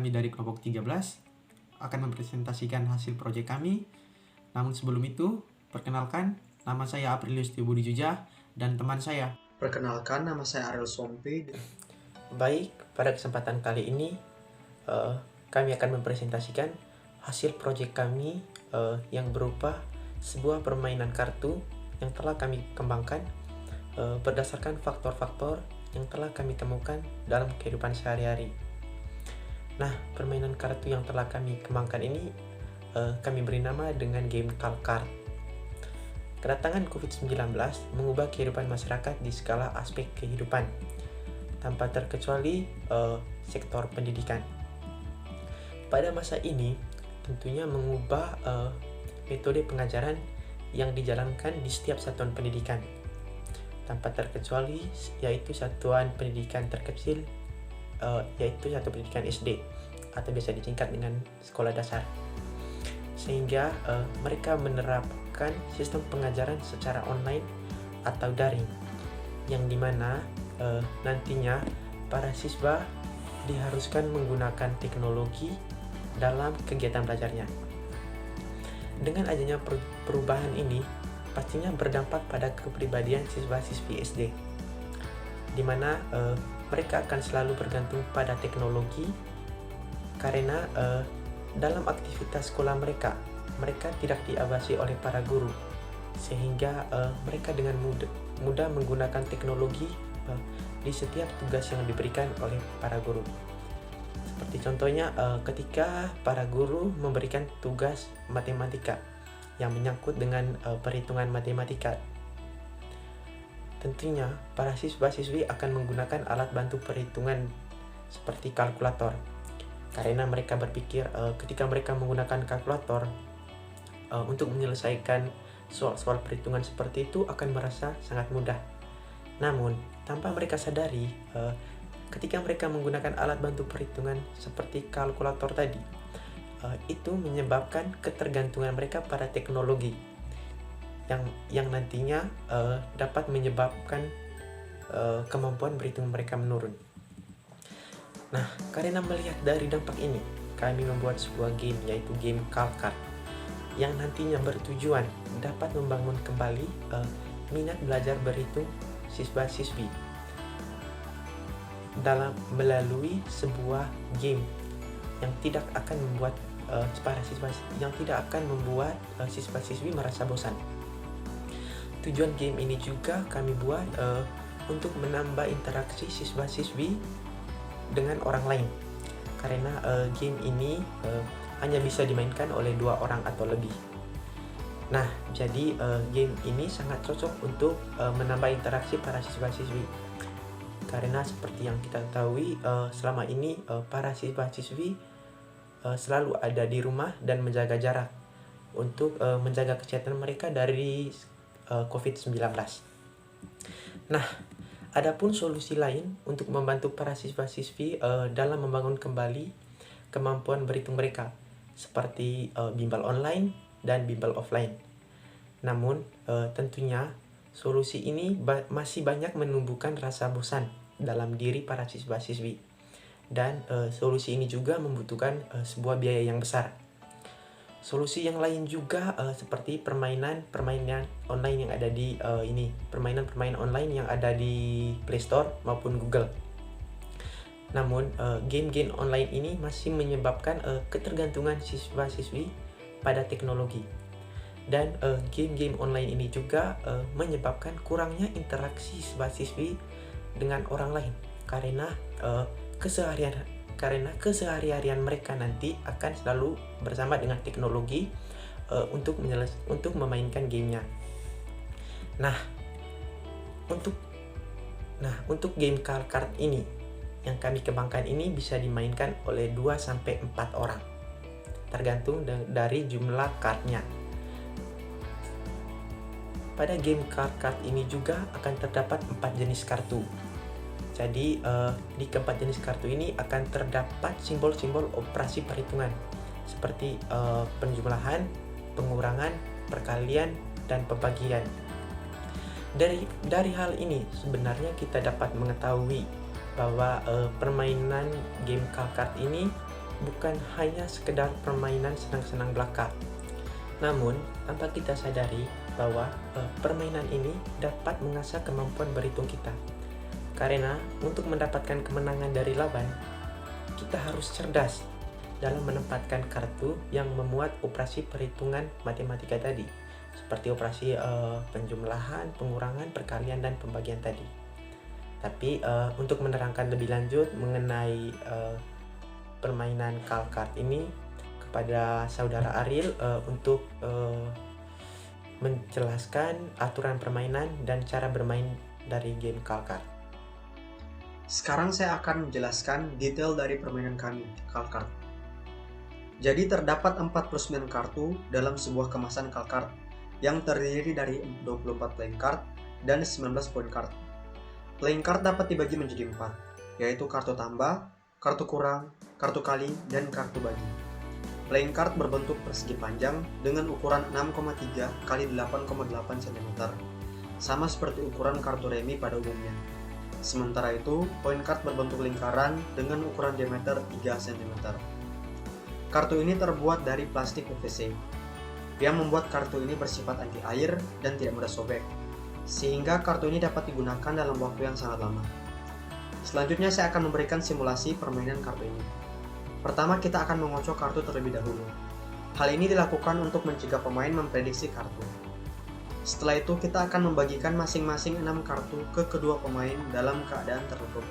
kami dari kelompok 13 akan mempresentasikan hasil proyek kami. Namun sebelum itu, perkenalkan, nama saya Aprilius Tio Budi Jujah dan teman saya. Perkenalkan, nama saya Ariel Sompi. Baik, pada kesempatan kali ini kami akan mempresentasikan hasil proyek kami yang berupa sebuah permainan kartu yang telah kami kembangkan berdasarkan faktor-faktor yang telah kami temukan dalam kehidupan sehari-hari. Nah, permainan kartu yang telah kami kembangkan ini kami beri nama dengan game Kalkart. Kedatangan COVID-19 mengubah kehidupan masyarakat di skala aspek kehidupan, tanpa terkecuali sektor pendidikan. Pada masa ini, tentunya mengubah metode pengajaran yang dijalankan di setiap satuan pendidikan, tanpa terkecuali yaitu satuan pendidikan terkecil, yaitu satuan pendidikan SD atau biasa disingkat dengan sekolah dasar. Sehingga mereka menerapkan sistem pengajaran secara online atau daring, yang dimana nantinya para siswa diharuskan menggunakan teknologi dalam kegiatan belajarnya. Dengan adanya perubahan ini, pastinya berdampak pada kepribadian siswa-siswi SD, di mana mereka akan selalu bergantung pada teknologi karena dalam aktivitas sekolah mereka tidak diawasi oleh para guru, sehingga mereka dengan mudah menggunakan teknologi di setiap tugas yang diberikan oleh para guru. Seperti contohnya ketika para guru memberikan tugas matematika yang menyangkut dengan perhitungan matematika, tentunya para siswa-siswi akan menggunakan alat bantu perhitungan seperti kalkulator, karena mereka berpikir ketika mereka menggunakan kalkulator untuk menyelesaikan soal-soal perhitungan seperti itu akan merasa sangat mudah. Namun tanpa mereka sadari, ketika mereka menggunakan alat bantu perhitungan seperti kalkulator tadi, itu menyebabkan ketergantungan mereka pada teknologi yang nantinya dapat menyebabkan kemampuan berhitung mereka menurun. Nah, karena melihat dari dampak ini, kami membuat sebuah game, yaitu game Kalkart, yang nantinya bertujuan dapat membangun kembali minat belajar berhitung siswa-siswi melalui sebuah game yang tidak akan membuat siswa-siswi merasa bosan. Tujuan game ini juga kami buat untuk menambah interaksi siswa-siswi dengan orang lain, karena game ini hanya bisa dimainkan oleh 2 orang atau lebih. Nah, jadi game ini sangat cocok untuk menambah interaksi para siswa-siswi. Karena seperti yang kita ketahui, selama ini para siswa-siswi selalu ada di rumah dan menjaga jarak untuk menjaga kesehatan mereka dari COVID-19. Nah, adapun solusi lain untuk membantu para siswa-siswi dalam membangun kembali kemampuan berhitung mereka, seperti bimbel online dan bimbel offline. Namun tentunya solusi ini masih banyak menumbuhkan rasa bosan dalam diri para siswa-siswi, dan solusi ini juga membutuhkan sebuah biaya yang besar. Solusi yang lain juga seperti permainan online yang ada di permainan online yang ada di Play Store maupun Google. Namun game-game online ini masih menyebabkan ketergantungan siswa-siswi pada teknologi. Dan game-game online ini juga menyebabkan kurangnya interaksi siswa-siswi dengan orang lain, karena keseharian mereka nanti akan selalu bersama dengan teknologi untuk memainkan gamenya. Nah, untuk game Kalkart ini yang kami kembangkan ini bisa dimainkan oleh 2-4 orang, tergantung dari jumlah kartnya. Pada game Kalkart ini juga akan terdapat 4 jenis kartu. Jadi di keempat jenis kartu ini akan terdapat simbol-simbol operasi perhitungan seperti penjumlahan, pengurangan, perkalian, dan pembagian. Dari hal ini sebenarnya kita dapat mengetahui bahwa permainan game Kalkart ini bukan hanya sekedar permainan senang-senang belaka. Namun, tanpa kita sadari bahwa permainan ini dapat mengasah kemampuan berhitung kita. Karena untuk mendapatkan kemenangan dari lawan, kita harus cerdas dalam menempatkan kartu yang memuat operasi perhitungan matematika tadi, seperti operasi penjumlahan, pengurangan, perkalian, dan pembagian tadi. Tapi untuk menerangkan lebih lanjut mengenai permainan Kalkart ini kepada saudara Ariel untuk menjelaskan aturan permainan dan cara bermain dari game Kalkart. Sekarang saya akan menjelaskan detail dari permainan kami, Kalkart. Jadi terdapat 49 kartu dalam sebuah kemasan Kalkart yang terdiri dari 24 playing card dan 19 point card. Playing card dapat dibagi menjadi 4, yaitu kartu tambah, kartu kurang, kartu kali, dan kartu bagi. Playing card berbentuk persegi panjang dengan ukuran 6,3 x 8,8 cm, sama seperti ukuran kartu remi pada umumnya. Sementara itu, point card berbentuk lingkaran dengan ukuran diameter 3 cm. Kartu ini terbuat dari plastik PVC, yang membuat kartu ini bersifat anti air dan tidak mudah sobek, sehingga kartu ini dapat digunakan dalam waktu yang sangat lama. Selanjutnya saya akan memberikan simulasi permainan kartu ini. Pertama, kita akan mengocok kartu terlebih dahulu. Hal ini dilakukan untuk mencegah pemain memprediksi kartu. Setelah itu, kita akan membagikan masing-masing 6 kartu ke kedua pemain dalam keadaan tertutup.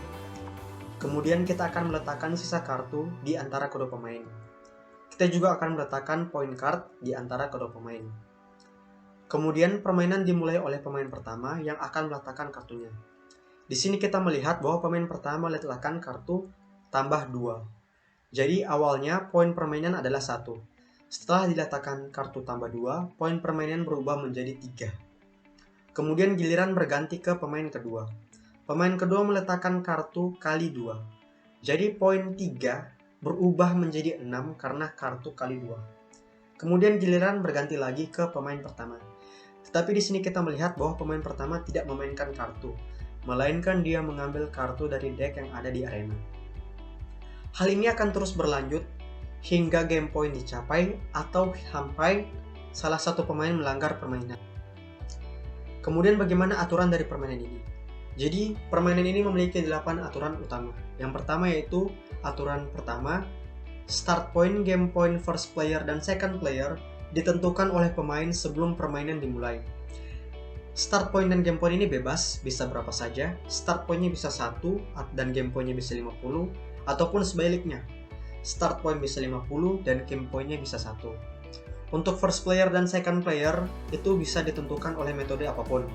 Kemudian kita akan meletakkan sisa kartu di antara kedua pemain. Kita juga akan meletakkan point card di antara kedua pemain. Kemudian permainan dimulai oleh pemain pertama yang akan meletakkan kartunya. Di sini kita melihat bahwa pemain pertama meletakkan kartu tambah 2. Jadi awalnya poin permainan adalah 1. Setelah diletakkan kartu tambah 2, poin permainan berubah menjadi 3. Kemudian giliran berganti ke pemain kedua. Pemain kedua meletakkan kartu kali 2. Jadi poin 3 berubah menjadi 6 karena kartu kali 2. Kemudian giliran berganti lagi ke pemain pertama. Tetapi di sini kita melihat bahwa pemain pertama tidak memainkan kartu, melainkan dia mengambil kartu dari deck yang ada di arena. Hal ini akan terus berlanjut hingga game point dicapai atau sampai salah satu pemain melanggar permainan. Kemudian bagaimana aturan dari permainan ini? Jadi permainan ini memiliki 8 aturan utama. Yang pertama yaitu aturan pertama, start point, game point, first player, dan second player ditentukan oleh pemain sebelum permainan dimulai. Start point dan game point ini bebas, bisa berapa saja. Start pointnya bisa 1 dan game pointnya bisa 50, ataupun sebaliknya. Start point bisa 50 dan game pointnya bisa 1. Untuk first player dan second player itu bisa ditentukan oleh metode apapun.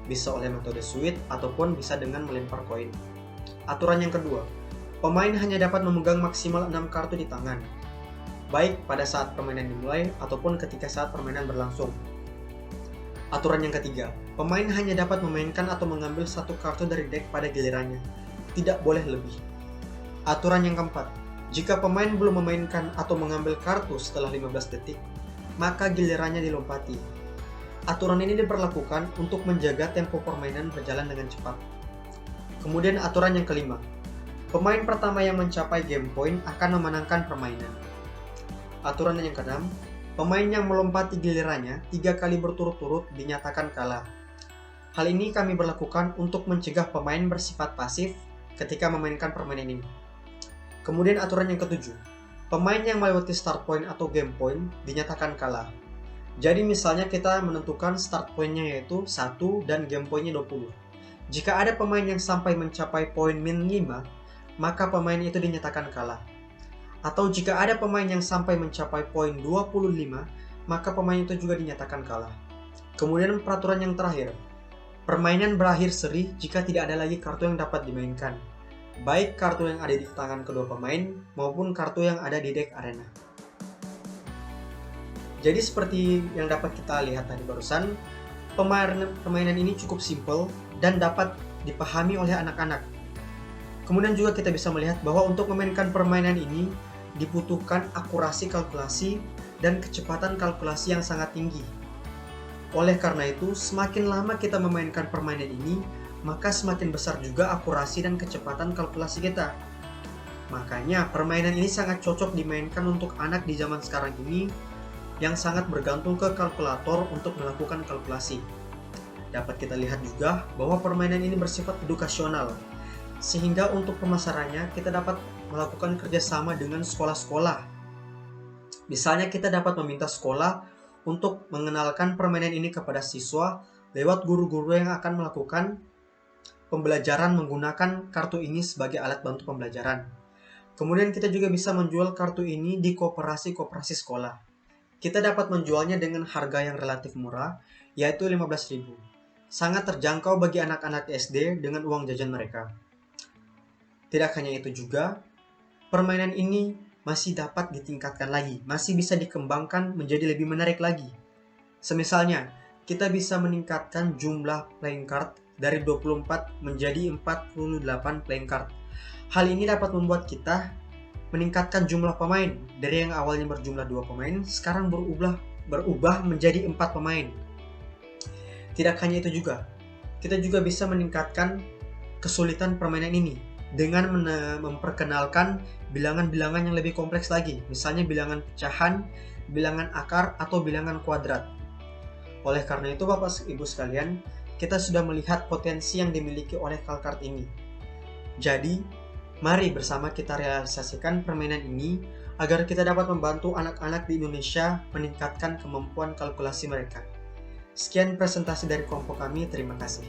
Bisa oleh metode sweep ataupun bisa dengan melempar koin. Aturan yang kedua, pemain hanya dapat memegang maksimal 6 kartu di tangan, baik pada saat permainan dimulai ataupun ketika saat permainan berlangsung. Aturan yang ketiga, pemain hanya dapat memainkan atau mengambil 1 kartu dari deck pada gilirannya, tidak boleh lebih. Aturan yang keempat, jika pemain belum memainkan atau mengambil kartu setelah 15 detik, maka gilirannya dilompati. Aturan ini diberlakukan untuk menjaga tempo permainan berjalan dengan cepat. Kemudian aturan yang kelima, pemain pertama yang mencapai game point akan memenangkan permainan. Aturan yang keenam, pemain yang melompati gilirannya 3 kali berturut-turut dinyatakan kalah. Hal ini kami berlakukan untuk mencegah pemain bersifat pasif ketika memainkan permainan ini. Kemudian aturan yang ketujuh, pemain yang melewati start point atau game point dinyatakan kalah. Jadi misalnya kita menentukan start pointnya yaitu 1 dan game pointnya 20. Jika ada pemain yang sampai mencapai poin min 5, maka pemain itu dinyatakan kalah. Atau jika ada pemain yang sampai mencapai poin 25, maka pemain itu juga dinyatakan kalah. Kemudian peraturan yang terakhir, permainan berakhir seri jika tidak ada lagi kartu yang dapat dimainkan, baik kartu yang ada di tangan kedua pemain maupun kartu yang ada di deck arena. Jadi seperti yang dapat kita lihat tadi barusan, permainan ini cukup simple dan dapat dipahami oleh anak-anak. Kemudian juga kita bisa melihat bahwa untuk memainkan permainan ini dibutuhkan akurasi kalkulasi dan kecepatan kalkulasi yang sangat tinggi. Oleh karena itu, semakin lama kita memainkan permainan ini, maka semakin besar juga akurasi dan kecepatan kalkulasi kita. Makanya permainan ini sangat cocok dimainkan untuk anak di zaman sekarang ini yang sangat bergantung ke kalkulator untuk melakukan kalkulasi. Dapat kita lihat juga bahwa permainan ini bersifat edukasional, sehingga untuk pemasarannya kita dapat melakukan kerjasama dengan sekolah-sekolah. Misalnya kita dapat meminta sekolah untuk mengenalkan permainan ini kepada siswa lewat guru-guru yang akan melakukan pembelajaran menggunakan kartu ini sebagai alat bantu pembelajaran. Kemudian kita juga bisa menjual kartu ini di koperasi-koperasi sekolah. Kita dapat menjualnya dengan harga yang relatif murah, yaitu 15.000. Sangat terjangkau bagi anak-anak SD dengan uang jajan mereka. Tidak hanya itu juga, permainan ini masih dapat ditingkatkan lagi, masih bisa dikembangkan menjadi lebih menarik lagi. Semisalnya, kita bisa meningkatkan jumlah playing card dari 24 menjadi 48 playing card. Hal ini dapat membuat kita meningkatkan jumlah pemain dari yang awalnya berjumlah 2 pemain, sekarang berubah menjadi 4 pemain. Tidak hanya itu juga, kita juga bisa meningkatkan kesulitan permainan ini dengan memperkenalkan bilangan-bilangan yang lebih kompleks lagi, misalnya bilangan pecahan, bilangan akar, atau bilangan kuadrat. Oleh karena itu, Bapak Ibu sekalian, kita sudah melihat potensi yang dimiliki oleh Kalkart ini. Jadi, mari bersama kita realisasikan permainan ini agar kita dapat membantu anak-anak di Indonesia meningkatkan kemampuan kalkulasi mereka. Sekian presentasi dari kelompok kami, terima kasih.